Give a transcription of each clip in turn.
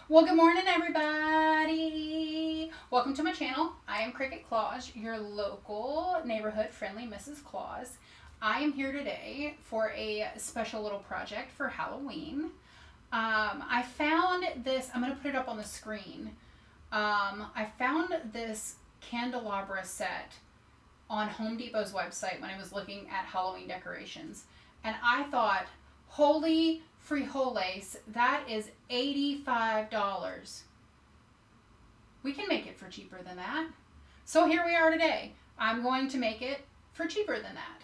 Well, good morning, everybody. Welcome to my channel. I am Cricket Claus, your local neighborhood friendly Mrs. Claus. I am here today for a special little project for Halloween. I found this, I'm going to put it up on the screen. I found this candelabra set on Home Depot's website when I was looking at Halloween decorations. And I thought, holy frijoles, that is $85. We can make it for cheaper than that. So here we are today. I'm going to make it for cheaper than that.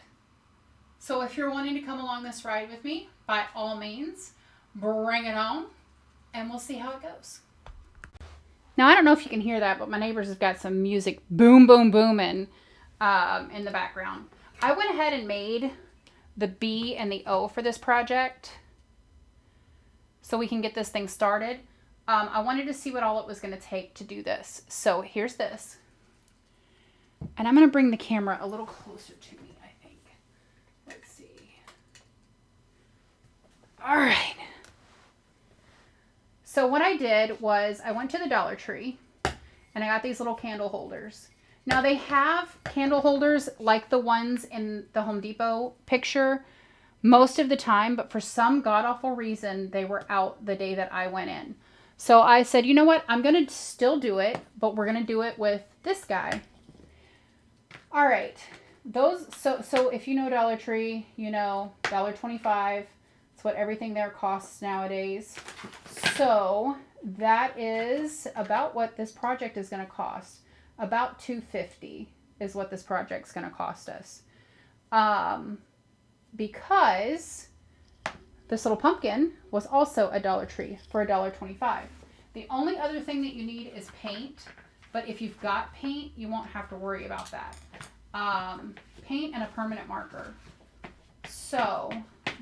So if you're wanting to come along this ride with me, by all means, bring it on and we'll see how it goes. Now, I don't know if you can hear that, but my neighbors have got some music boom, boom, booming in the background. I went ahead and made the B and the O for this project so we can get this thing started. I wanted to see what all it was going to take to do this. So here's this. And I'm going to bring the camera a little closer to me, I think. Let's see. All right. So what I did was I went to the Dollar Tree and I got these little candle holders. Now they have candle holders like the ones in the Home Depot picture most of the time, but for some god-awful reason, they were out the day that I went in. So I said, you know what? I'm going to still do it, but we're going to do it with this guy. All right. So if you know Dollar Tree, you know $1.25. It's what everything there costs nowadays. So that is about what this project is going to cost. About $2.50 is what this project's going to cost us. Because this little pumpkin was also a Dollar Tree for $1.25. The only other thing that you need is paint, but if you've got paint, you won't have to worry about that. Paint and a permanent marker. So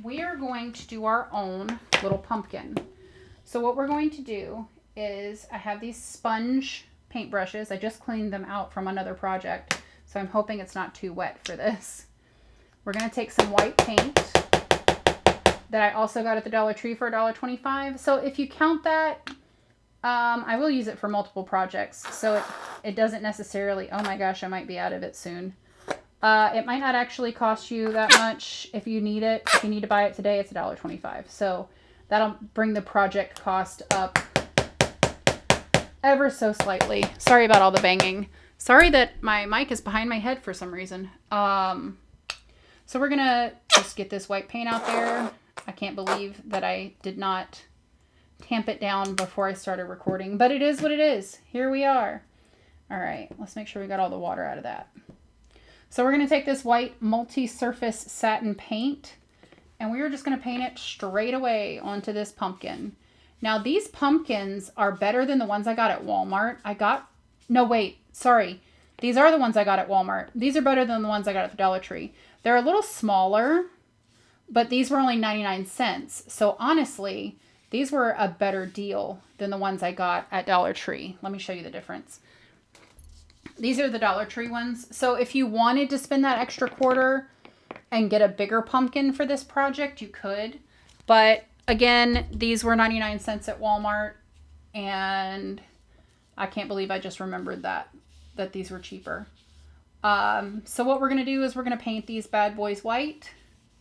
we are going to do our own little pumpkin. So what we're going to do is I have these sponge paintbrushes. I just cleaned them out from another project, so I'm hoping it's not too wet for this. We're going to take some white paint that I also got at the Dollar Tree for $1.25. So if you count that, I will use it for multiple projects. So it doesn't necessarily, oh my gosh, I might be out of it soon. It might not actually cost you that much if you need it. If you need to buy it today, it's $1.25. So that'll bring the project cost up ever so slightly. Sorry about all the banging. Sorry that my mic is behind my head for some reason. So we're going to just get this white paint out there. I can't believe that I did not tamp it down before I started recording, but it is what it is. Here we are. All right, let's make sure we got all the water out of that. So we're going to take this white multi-surface satin paint, and we are just going to paint it straight away onto this pumpkin. Now, these pumpkins are better than the ones I got at Walmart. These are the ones I got at Walmart. These are better than the ones I got at the Dollar Tree. They're a little smaller, but these were only 99 cents. So honestly, these were a better deal than the ones I got at Dollar Tree. Let me show you the difference. These are the Dollar Tree ones. So if you wanted to spend that extra quarter and get a bigger pumpkin for this project, you could. But again, these were 99 cents at Walmart, and I can't believe I just remembered that these were cheaper. So what we're going to do is we're going to paint these bad boys white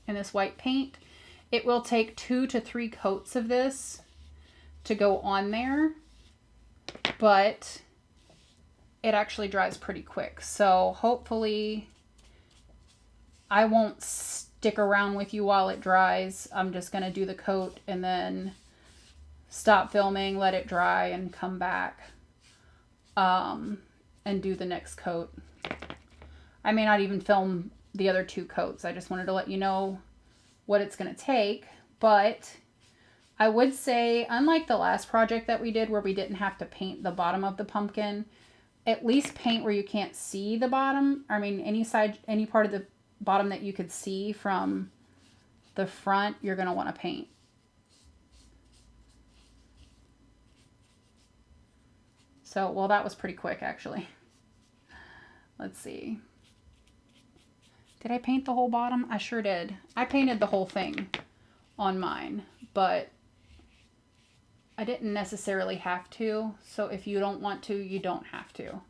in this white paint. It will take 2 to 3 coats of this to go on there, but it actually dries pretty quick. So hopefully I won't stick around with you while it dries. I'm just going to do the coat and then stop filming, let it dry, and come back and do the next coat. I may not even film the other 2 coats. I just wanted to let you know what it's going to take. But I would say, unlike the last project that we did where we didn't have to paint the bottom of the pumpkin, at least paint where you can't see the bottom. I mean, any part of the bottom that you could see from the front, you're going to want to paint. So, well, that was pretty quick, actually. Let's see. Did I paint the whole bottom? I sure did. I painted the whole thing on mine, but I didn't necessarily have to. So if you don't want to, you don't have to.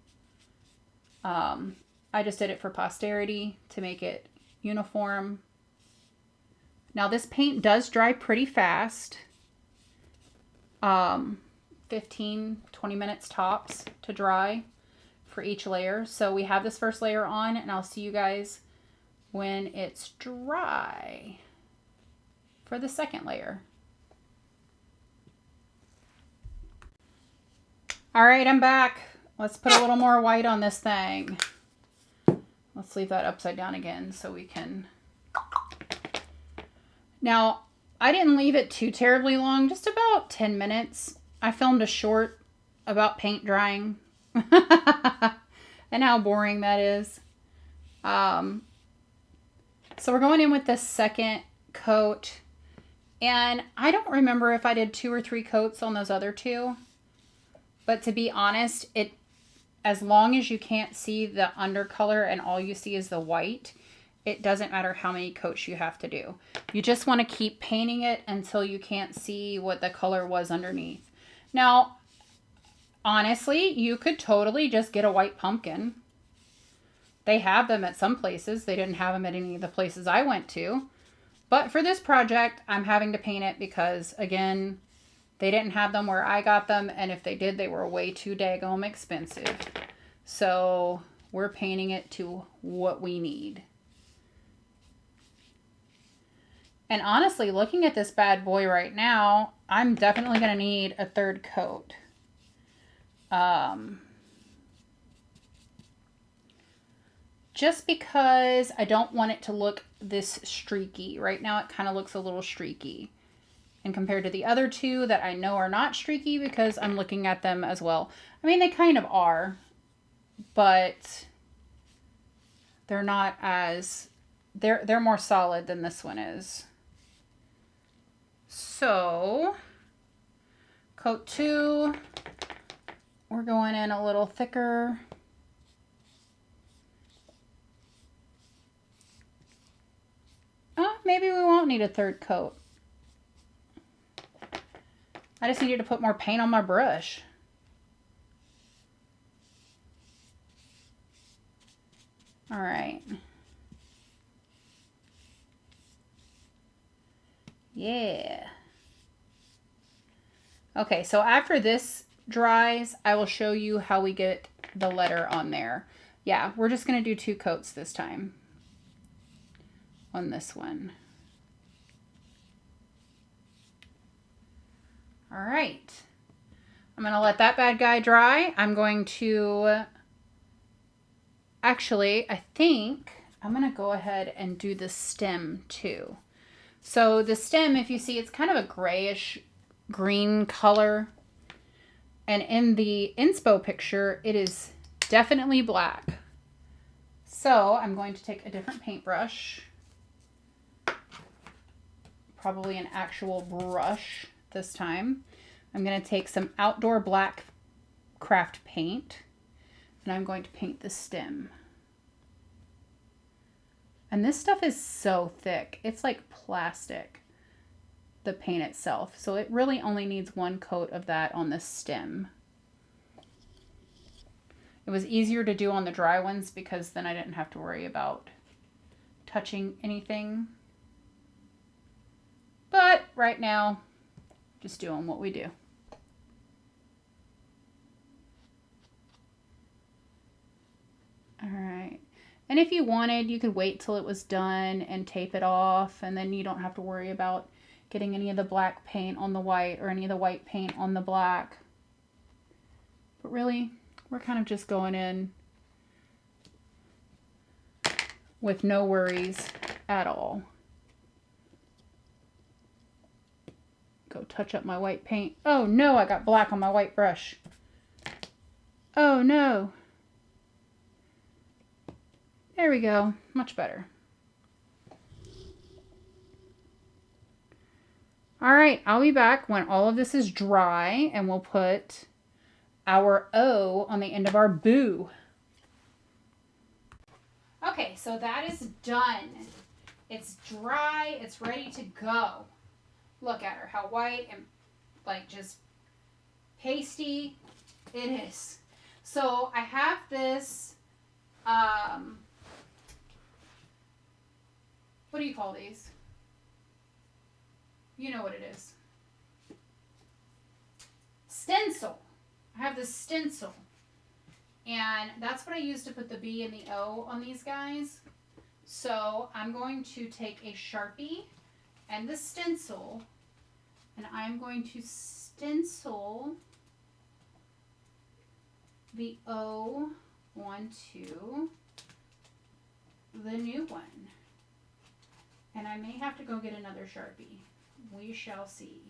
I just did it for posterity to make it uniform. Now this paint does dry pretty fast. 15, 20 minutes tops to dry for each layer. So we have this first layer on, and I'll see you guys when it's dry for the second layer. All right, I'm back. Let's put a little more white on this thing. Let's leave that upside down again so we can... Now, I didn't leave it too terribly long, just about 10 minutes. I filmed a short about paint drying and how boring that is. So we're going in with the second coat, and I don't remember if I did 2 or 3 coats on those other 2, but to be honest, as long as you can't see the undercolor and all you see is the white, it doesn't matter how many coats you have to do. You just want to keep painting it until you can't see what the color was underneath. Now, honestly, you could totally just get a white pumpkin. They have them at some places. They didn't have them at any of the places I went to. But for this project, I'm having to paint it because, again, they didn't have them where I got them. And if they did, they were way too daggone expensive. So we're painting it to what we need. And honestly, looking at this bad boy right now, I'm definitely going to need a 3rd coat. Just because I don't want it to look this streaky. Right now it kind of looks a little streaky. And compared to the other 2 that I know are not streaky because I'm looking at them as well. I mean, they kind of are, but they're not as... They're more solid than this one is. So, coat 2, we're going in a little thicker. Oh, maybe we won't need a 3rd coat. I just needed to put more paint on my brush. All right. Yeah. Okay, so after this dries, I will show you how we get the letter on there. Yeah, we're just going to do 2 coats this time on this one. All right. I'm going to let that bad guy dry. I'm going to... Actually, I think I'm going to go ahead and do the stem too. So the stem, if you see, it's kind of a grayish green color. And in the inspo picture, it is definitely black. So I'm going to take a different paintbrush. Probably an actual brush this time. I'm going to take some outdoor black craft paint. And I'm going to paint the stem. And this stuff is so thick. It's like plastic, the paint itself. So it really only needs 1 coat of that on the stem. It was easier to do on the dry ones because then I didn't have to worry about touching anything. But right now, just doing what we do. All right. And if you wanted, you could wait till it was done and tape it off, and then you don't have to worry about getting any of the black paint on the white or any of the white paint on the black. But really, we're kind of just going in with no worries at all. Go touch up my white paint. Oh no, I got black on my white brush. Oh no. There we go. Much better. All right, I'll be back when all of this is dry, and we'll put our O on the end of our boo. Okay, so that is done. It's dry. It's ready to go. Look at her, how white and like just pasty. It is. So I have this, what do you call these? You know what it is. Stencil. I have this stencil. And that's what I use to put the B and the O on these guys. So I'm going to take a Sharpie and the stencil, and I'm going to stencil the O onto the new one. And I may have to go get another Sharpie. We shall see.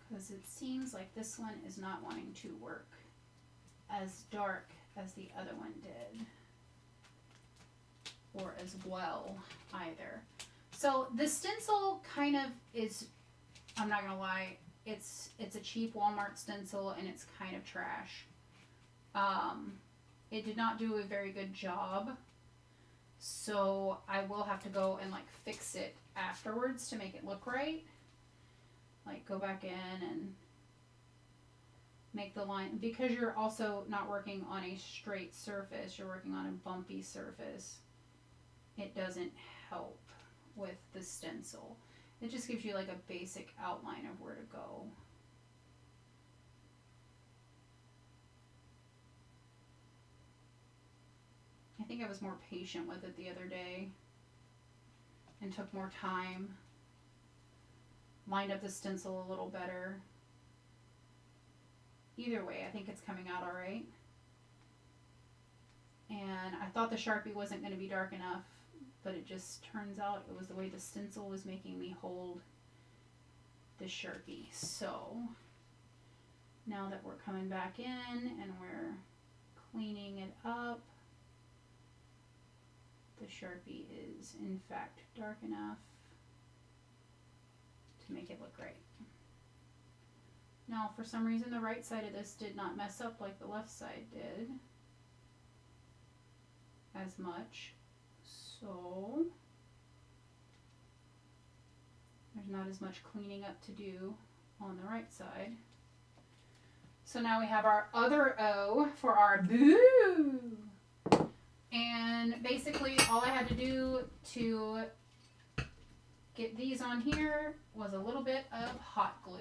Because it seems like this one is not wanting to work as dark as the other one did. Or as well either. So the stencil kind of is, I'm not gonna lie, it's a cheap Walmart stencil and it's kind of trash. It did not do a very good job, so I will have to go and like fix it afterwards to make it look right. Like go back in and make the line, because you're also not working on a straight surface, you're working on a bumpy surface. It doesn't help with the stencil. It just gives you like a basic outline of where to go. I think I was more patient with it the other day and took more time. Lined up the stencil a little better. Either way, I think it's coming out all right. And I thought the Sharpie wasn't going to be dark enough, but it just turns out it was the way the stencil was making me hold the Sharpie. So now that we're coming back in and we're cleaning it up, the Sharpie is in fact dark enough to make it look right. Now, for some reason, the right side of this did not mess up like the left side did as much. So there's not as much cleaning up to do on the right side. So now we have our other O for our boo. And basically all I had to do to get these on here was a little bit of hot glue.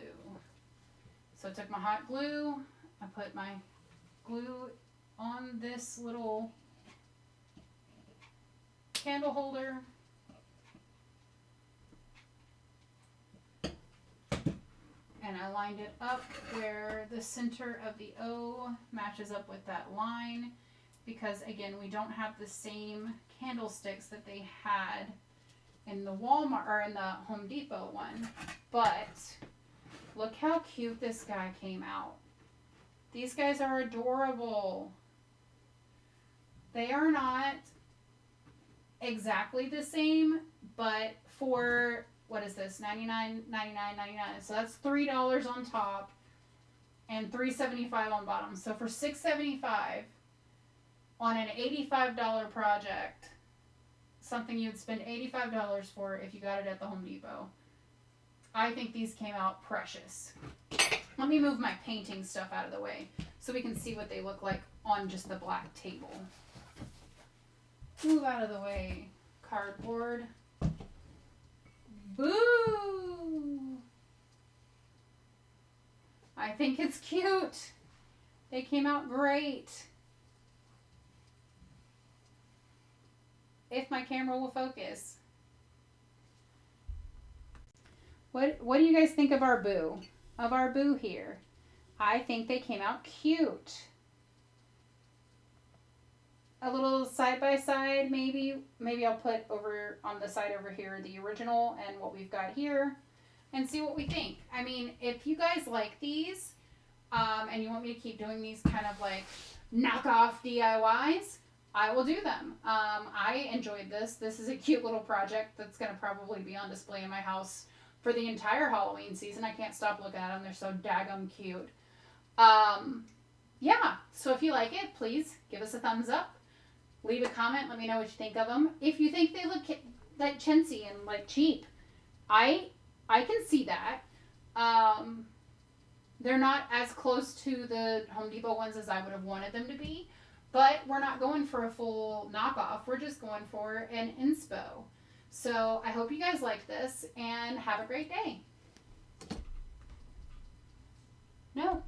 So I took my hot glue, I put my glue on this little candle holder, and I lined it up where the center of the O matches up with that line, because again, we don't have the same candlesticks that they had in the Walmart or in the Home Depot one. But look how cute this guy came out. These guys are adorable. They are not exactly the same, but for, what is this, $99.99. So that's $3 on top and $3.75 on bottom. So for $6.75 on an $85 project, something you'd spend $85 for if you got it at the Home Depot, I think these came out precious. Let me move my painting stuff out of the way so we can see what they look like on just the black table. Move out of the way, cardboard. Boo! I think it's cute. They came out great. If my camera will focus. What do you guys think of our boo? Of our boo here? I think they came out cute. A little side by side, maybe. Maybe I'll put over on the side over here the original and what we've got here, and see what we think. I mean, if you guys like these, and you want me to keep doing these kind of like knockoff DIYs, I will do them. I enjoyed this. This is a cute little project that's going to probably be on display in my house for the entire Halloween season. I can't stop looking at them. They're so daggum cute. Yeah, so if you like it, please give us a thumbs up. Leave a comment. Let me know what you think of them. If you think like chintzy and like cheap. I can see that. They're not as close to the Home Depot ones as I would have wanted them to be, but we're not going for a full knockoff. We're just going for an inspo. So I hope you guys like this and have a great day. No.